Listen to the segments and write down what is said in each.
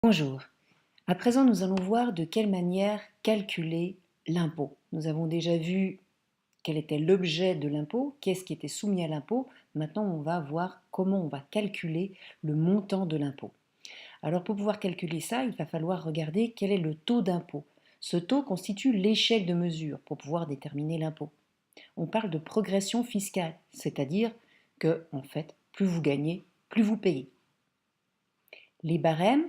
Bonjour. À présent, nous allons voir de quelle manière calculer l'impôt. Nous avons déjà vu quel était l'objet de l'impôt, qu'est-ce qui était soumis à l'impôt. Maintenant, on va voir comment on va calculer le montant de l'impôt. Alors, pour pouvoir calculer ça, il va falloir regarder quel est le taux d'impôt. Ce taux constitue l'échelle de mesure pour pouvoir déterminer l'impôt. On parle de progression fiscale, c'est-à-dire que, en fait, plus vous gagnez, plus vous payez. Les barème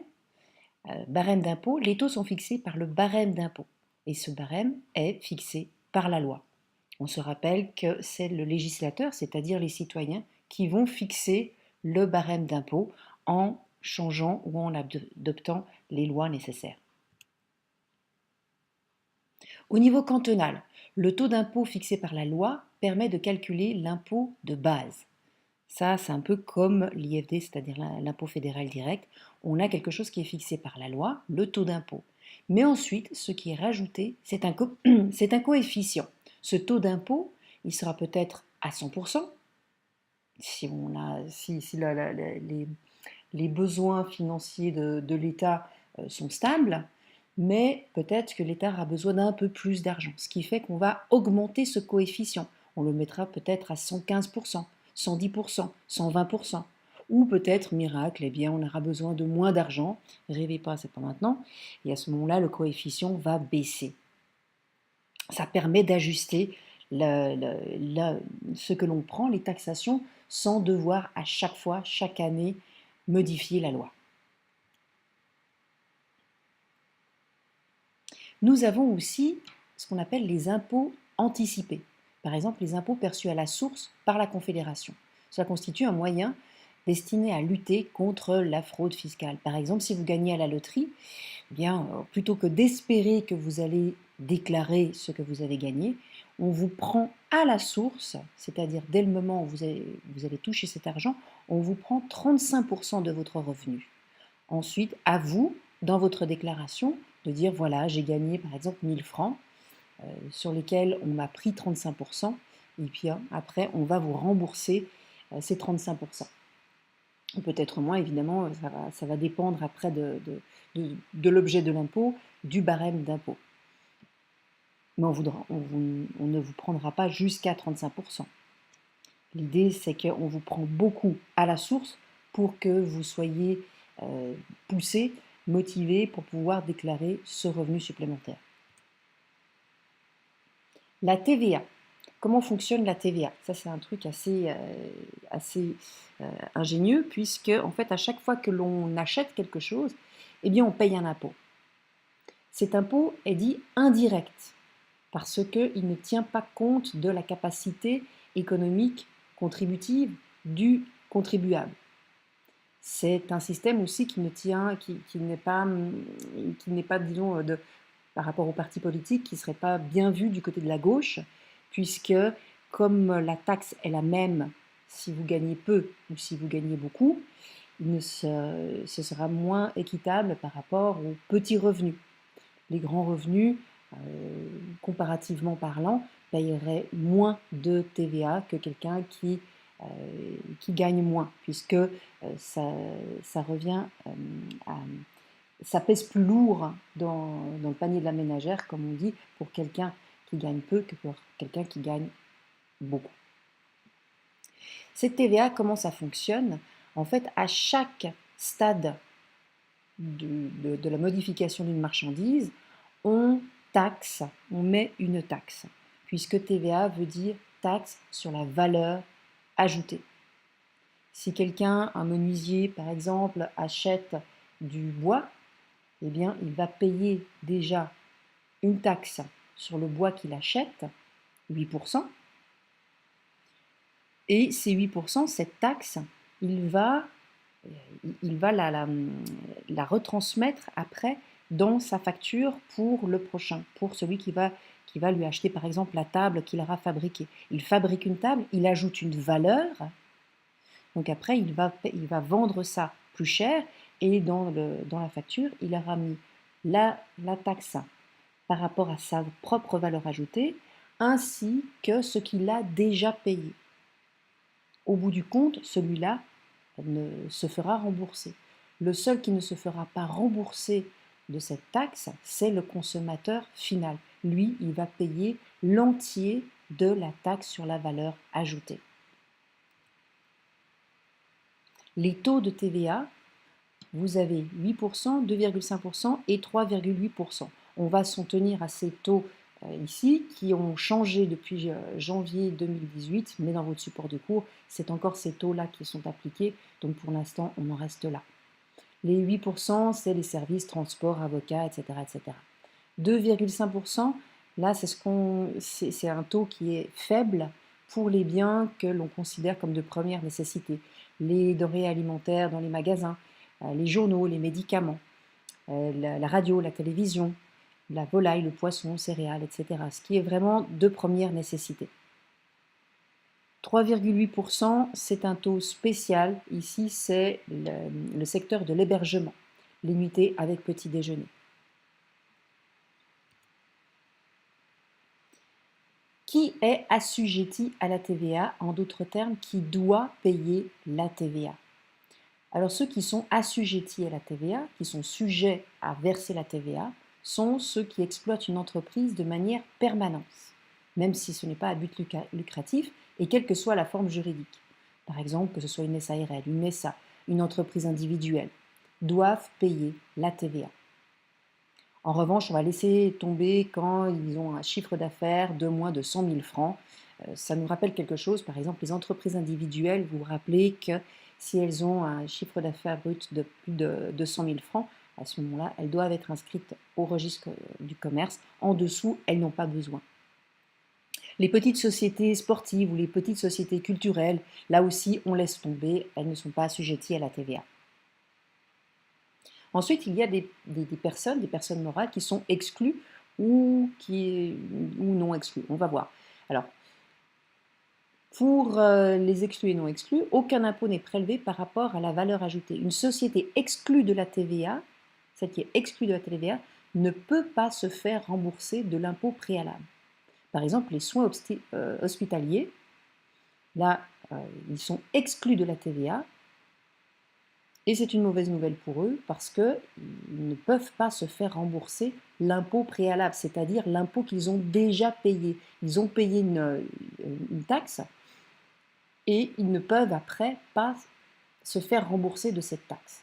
d'impôt, les taux sont fixés par le barème d'impôt. Et ce barème est fixé par la loi. On se rappelle que c'est le législateur, c'est-à-dire les citoyens, qui vont fixer le barème d'impôt en changeant ou en adoptant les lois nécessaires. Au niveau cantonal, le taux d'impôt fixé par la loi permet de calculer l'impôt de base. Ça, c'est un peu comme l'IFD, c'est-à-dire l'impôt fédéral direct. On a quelque chose qui est fixé par la loi, le taux d'impôt. Mais ensuite, ce qui est rajouté, c'est un coefficient. Ce taux d'impôt, il sera peut-être à 100%, si les besoins financiers de l'État sont stables, mais peut-être que l'État aura besoin d'un peu plus d'argent, ce qui fait qu'on va augmenter ce coefficient. On le mettra peut-être à 115%, 110%, 120%. Ou peut-être, miracle, eh bien, on aura besoin de moins d'argent. Rêvez pas, c'est pas maintenant. Et à ce moment-là, le coefficient va baisser. Ça permet d'ajuster ce que l'on prend, les taxations, sans devoir à chaque fois, chaque année, modifier la loi. Nous avons aussi ce qu'on appelle les impôts anticipés. Par exemple, les impôts perçus à la source par la Confédération. Cela constitue un moyen destiné à lutter contre la fraude fiscale. Par exemple, si vous gagnez à la loterie, eh bien, plutôt que d'espérer que vous allez déclarer ce que vous avez gagné, on vous prend à la source, c'est-à-dire dès le moment où vous allez toucher cet argent, on vous prend 35% de votre revenu. Ensuite, à vous, dans votre déclaration, de dire voilà, j'ai gagné par exemple 1000 francs sur lesquels on m'a pris 35%, et puis après, on va vous rembourser ces 35%. Peut-être moins, évidemment, ça va dépendre après de l'objet de l'impôt, du barème d'impôt. Mais on ne vous prendra pas jusqu'à 35%. L'idée, c'est qu'on vous prend beaucoup à la source pour que vous soyez poussé, motivé pour pouvoir déclarer ce revenu supplémentaire. La TVA. Comment fonctionne la TVA? Ça, c'est un truc assez ingénieux, puisque, en fait, à chaque fois que l'on achète quelque chose, eh bien, on paye un impôt. Cet impôt est dit indirect, parce qu'il ne tient pas compte de la capacité économique contributive du contribuable. C'est un système aussi qui n'est pas, disons, par rapport aux partis politiques, qui ne serait pas bien vu du côté de la gauche, puisque comme la taxe est la même si vous gagnez peu ou si vous gagnez beaucoup, ce sera moins équitable par rapport aux petits revenus. Les grands revenus, comparativement parlant, payeraient moins de TVA que quelqu'un qui gagne moins, puisque ça revient ça pèse plus lourd dans le panier de la ménagère, comme on dit, pour quelqu'un qui gagne peu que pour quelqu'un qui gagne beaucoup. Cette TVA, comment ça fonctionne? En fait, à chaque stade de la modification d'une marchandise, on taxe, on met une taxe, puisque TVA veut dire taxe sur la valeur ajoutée. Si quelqu'un, un menuisier par exemple, achète du bois, eh bien, il va payer déjà une taxe sur le bois qu'il achète, 8%, et ces 8%, cette taxe, il va la retransmettre après dans sa facture pour le prochain, pour celui qui va lui acheter par exemple la table qu'il aura fabriquée. Il fabrique une table, il ajoute une valeur, donc après il va vendre ça plus cher, et dans la facture, il aura mis la taxe par rapport à sa propre valeur ajoutée, ainsi que ce qu'il a déjà payé. Au bout du compte, celui-là se fera rembourser. Le seul qui ne se fera pas rembourser de cette taxe, c'est le consommateur final. Lui, il va payer l'entier de la taxe sur la valeur ajoutée. Les taux de TVA, vous avez 8%, 2,5% et 3,8%. On va s'en tenir à ces taux ici qui ont changé depuis janvier 2018, mais dans votre support de cours, c'est encore ces taux-là qui sont appliqués, donc pour l'instant, on en reste là. Les 8%, c'est les services, transport, avocats, etc. etc. 2,5%, là, c'est un taux qui est faible pour les biens que l'on considère comme de première nécessité. Les denrées alimentaires dans les magasins, les journaux, les médicaments, la radio, la télévision, la volaille, le poisson, céréales, etc. Ce qui est vraiment de première nécessité. 3,8%, c'est un taux spécial. Ici, c'est le secteur de l'hébergement, les nuitées avec petit déjeuner. Qui est assujetti à la TVA, en d'autres termes, qui doit payer la TVA? Alors ceux qui sont assujettis à la TVA, qui sont sujets à verser la TVA, sont ceux qui exploitent une entreprise de manière permanente, même si ce n'est pas à but lucratif et quelle que soit la forme juridique. Par exemple, que ce soit une SARL, une SA, une entreprise individuelle, doivent payer la TVA. En revanche, on va laisser tomber quand ils ont un chiffre d'affaires de moins de 100 000 francs. Ça nous rappelle quelque chose, par exemple, les entreprises individuelles, vous vous rappelez que si elles ont un chiffre d'affaires brut de plus de 100 000 francs, à ce moment-là, elles doivent être inscrites au registre du commerce. En dessous, elles n'ont pas besoin. Les petites sociétés sportives ou les petites sociétés culturelles, là aussi, on laisse tomber, elles ne sont pas assujetties à la TVA. Ensuite, il y a des personnes morales qui sont exclues ou non exclues. On va voir. Alors, pour les exclus et non exclus, aucun impôt n'est prélevé par rapport à la valeur ajoutée. Une société exclue de la TVA, celle qui est exclue de la TVA, ne peut pas se faire rembourser de l'impôt préalable. Par exemple, les soins hospitaliers, là, ils sont exclus de la TVA. Et c'est une mauvaise nouvelle pour eux parce qu'ils ne peuvent pas se faire rembourser l'impôt préalable, c'est-à-dire l'impôt qu'ils ont déjà payé. Ils ont payé une taxe et ils ne peuvent après pas se faire rembourser de cette taxe.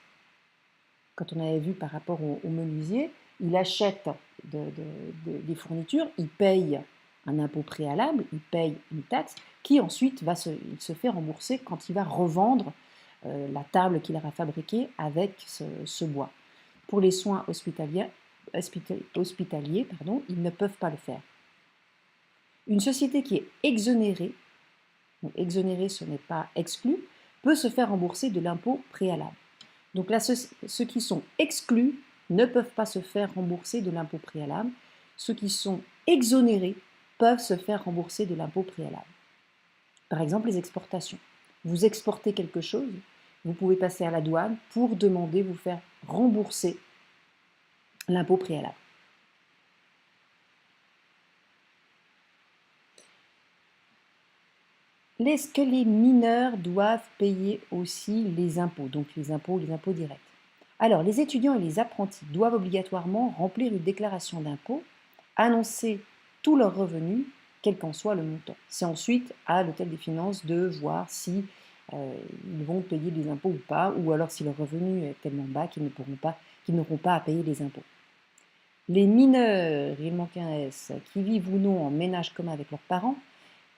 Quand on avait vu par rapport au menuisier, il achète des fournitures, il paye un impôt préalable, il paye une taxe qui ensuite il se fait rembourser quand il va revendre la table qu'il aura fabriquée avec ce bois. Pour les soins hospitaliers, ils ne peuvent pas le faire. Une société qui est exonérée, donc exonérée ce n'est pas exclu, peut se faire rembourser de l'impôt préalable. Donc là, ceux qui sont exclus ne peuvent pas se faire rembourser de l'impôt préalable. Ceux qui sont exonérés peuvent se faire rembourser de l'impôt préalable. Par exemple, les exportations. Vous exportez quelque chose, vous pouvez passer à la douane pour demander vous faire rembourser l'impôt préalable. Est-ce que les mineurs doivent payer aussi les impôts, donc les impôts directs? Alors, les étudiants et les apprentis doivent obligatoirement remplir une déclaration d'impôt, annoncer tous leurs revenus, quel qu'en soit le montant. C'est ensuite à l'hôtel des finances de voir si ils vont payer des impôts ou pas, ou alors si leur revenu est tellement bas qu'ils n'auront pas à payer les impôts. Les mineurs, il manque un S, qui vivent ou non en ménage commun avec leurs parents,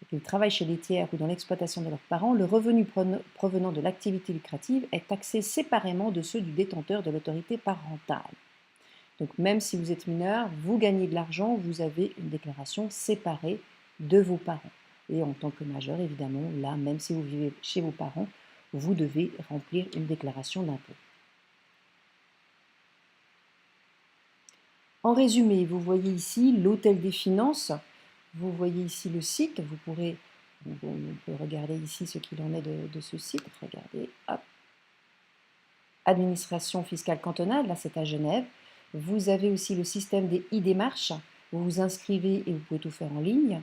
qu'ils travaillent chez les tiers ou dans l'exploitation de leurs parents, le revenu provenant de l'activité lucrative est taxé séparément de ceux du détenteur de l'autorité parentale. Donc même si vous êtes mineur, vous gagnez de l'argent, vous avez une déclaration séparée de vos parents. Et en tant que majeur, évidemment, là, même si vous vivez chez vos parents, vous devez remplir une déclaration d'impôt. En résumé, vous voyez ici l'hôtel des finances. Vous voyez ici le site. On peut regarder ici ce qu'il en est de ce site. Regardez, hop. Administration fiscale cantonale, là c'est à Genève. Vous avez aussi le système des e-démarches. Vous vous inscrivez et vous pouvez tout faire en ligne.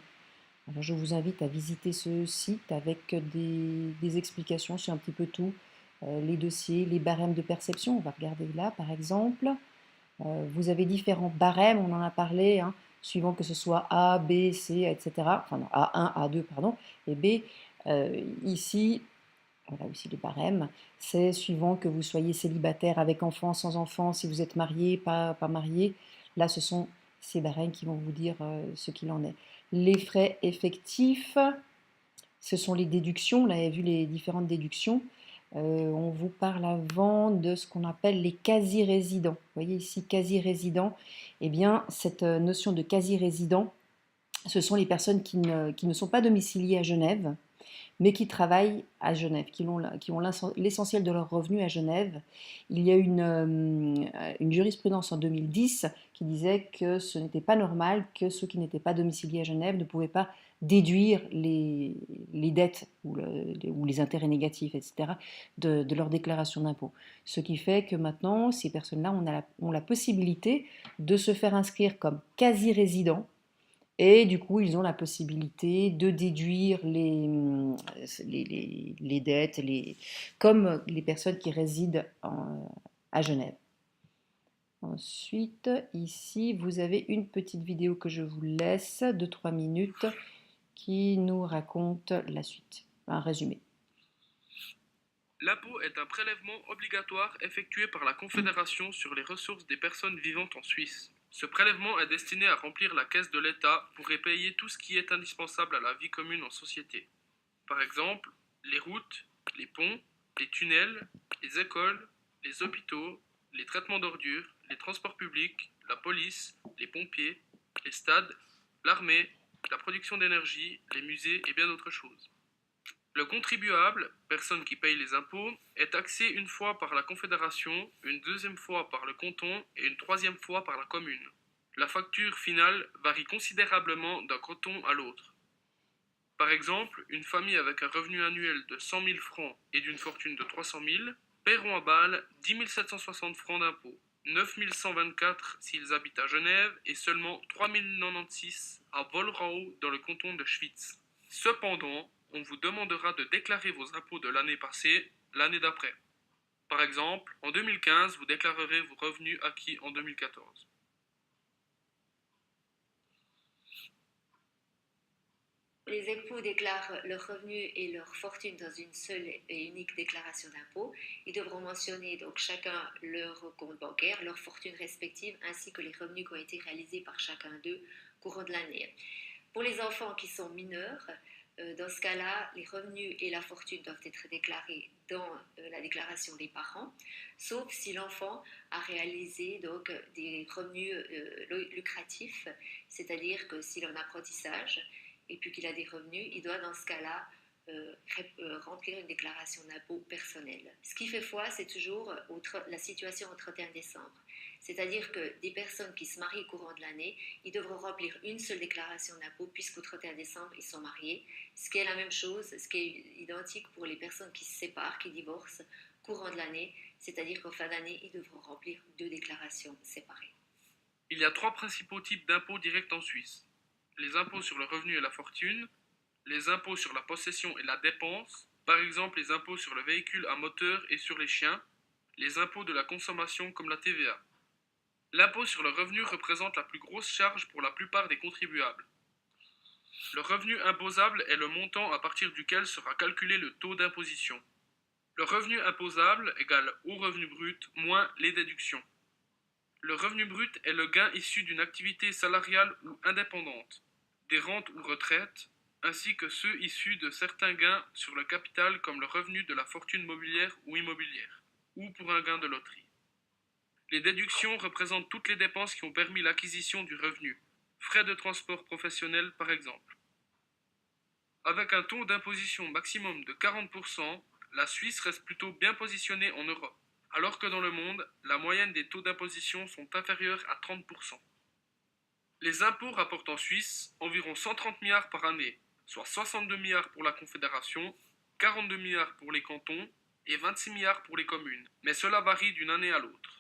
Alors, je vous invite à visiter ce site avec des explications sur un petit peu tout, les dossiers, les barèmes de perception. On va regarder là, par exemple. Vous avez différents barèmes, on en a parlé, hein, suivant que ce soit A, B, C, etc. Enfin, non, A1, A2, pardon, et B. Ici, voilà aussi les barèmes. C'est suivant que vous soyez célibataire, avec enfant, sans enfant, si vous êtes marié, pas marié. Là, ce sont ces barèmes qui vont vous dire ce qu'il en est. Les frais effectifs, ce sont les déductions. Là, vous avez vu les différentes déductions. On vous parle avant de ce qu'on appelle les quasi-résidents. Vous voyez ici, quasi-résidents. Eh bien, cette notion de quasi-résident, ce sont les personnes qui ne sont pas domiciliées à Genève, mais qui travaillent à Genève, qui ont l'essentiel de leurs revenus à Genève. Il y a une jurisprudence en 2010 qui disait que ce n'était pas normal que ceux qui n'étaient pas domiciliés à Genève ne pouvaient pas déduire les dettes ou les intérêts négatifs, etc., de leur déclaration d'impôt. Ce qui fait que maintenant, ces personnes-là ont la possibilité de se faire inscrire comme quasi-résidents et du coup, ils ont la possibilité de déduire les dettes, comme les personnes qui résident à Genève. Ensuite, ici, vous avez une petite vidéo que je vous laisse de 3 minutes qui nous raconte la suite, un résumé. L'impôt est un prélèvement obligatoire effectué par la Confédération sur les ressources des personnes vivant en Suisse. Ce prélèvement est destiné à remplir la caisse de l'État pour y payer tout ce qui est indispensable à la vie commune en société. Par exemple, les routes, les ponts, les tunnels, les écoles, les hôpitaux, les traitements d'ordures, les transports publics, la police, les pompiers, les stades, l'armée, la production d'énergie, les musées et bien d'autres choses. Le contribuable, personne qui paye les impôts, est taxé une fois par la Confédération, une deuxième fois par le canton et une troisième fois par la commune. La facture finale varie considérablement d'un canton à l'autre. Par exemple, une famille avec un revenu annuel de 100 000 francs et d'une fortune de 300 000 paieront à Bâle 10 760 francs d'impôts, 9 124 s'ils habitent à Genève et seulement 3 096 à Wolrau dans le canton de Schwyz. Cependant, on vous demandera de déclarer vos impôts de l'année passée l'année d'après. Par exemple, en 2015, vous déclarerez vos revenus acquis en 2014. Les époux déclarent leurs revenus et leur fortune dans une seule et unique déclaration d'impôt. Ils devront mentionner donc chacun leur compte bancaire, leur fortune respective, ainsi que les revenus qui ont été réalisés par chacun d'eux courant de l'année. Pour les enfants qui sont mineurs, dans ce cas-là, les revenus et la fortune doivent être déclarés dans la déclaration des parents, sauf si l'enfant a réalisé donc des revenus lucratifs, c'est-à-dire que s'il est en apprentissage et puis qu'il a des revenus, il doit dans ce cas-là remplir une déclaration d'impôt personnelle. Ce qui fait foi, c'est toujours la situation au 31 décembre. C'est-à-dire que des personnes qui se marient au courant de l'année, ils devront remplir une seule déclaration d'impôt puisqu'au 31 décembre, ils sont mariés. Ce qui est la même chose, ce qui est identique pour les personnes qui se séparent, qui divorcent courant de l'année, c'est-à-dire qu'en fin d'année, ils devront remplir 2 déclarations séparées. Il y a 3 principaux types d'impôts directs en Suisse. Les impôts sur le revenu et la fortune, les impôts sur la possession et la dépense, par exemple les impôts sur le véhicule à moteur et sur les chiens, les impôts de la consommation comme la TVA. L'impôt sur le revenu représente la plus grosse charge pour la plupart des contribuables. Le revenu imposable est le montant à partir duquel sera calculé le taux d'imposition. Le revenu imposable égale au revenu brut moins les déductions. Le revenu brut est le gain issu d'une activité salariale ou indépendante, des rentes ou retraites, ainsi que ceux issus de certains gains sur le capital comme le revenu de la fortune mobilière ou immobilière, ou pour un gain de loterie. Les déductions représentent toutes les dépenses qui ont permis l'acquisition du revenu, frais de transport professionnel par exemple. Avec un taux d'imposition maximum de 40%, la Suisse reste plutôt bien positionnée en Europe, alors que dans le monde, la moyenne des taux d'imposition sont inférieurs à 30%. Les impôts rapportent en Suisse environ 130 milliards par année, soit 62 milliards pour la Confédération, 42 milliards pour les cantons et 26 milliards pour les communes, mais cela varie d'une année à l'autre.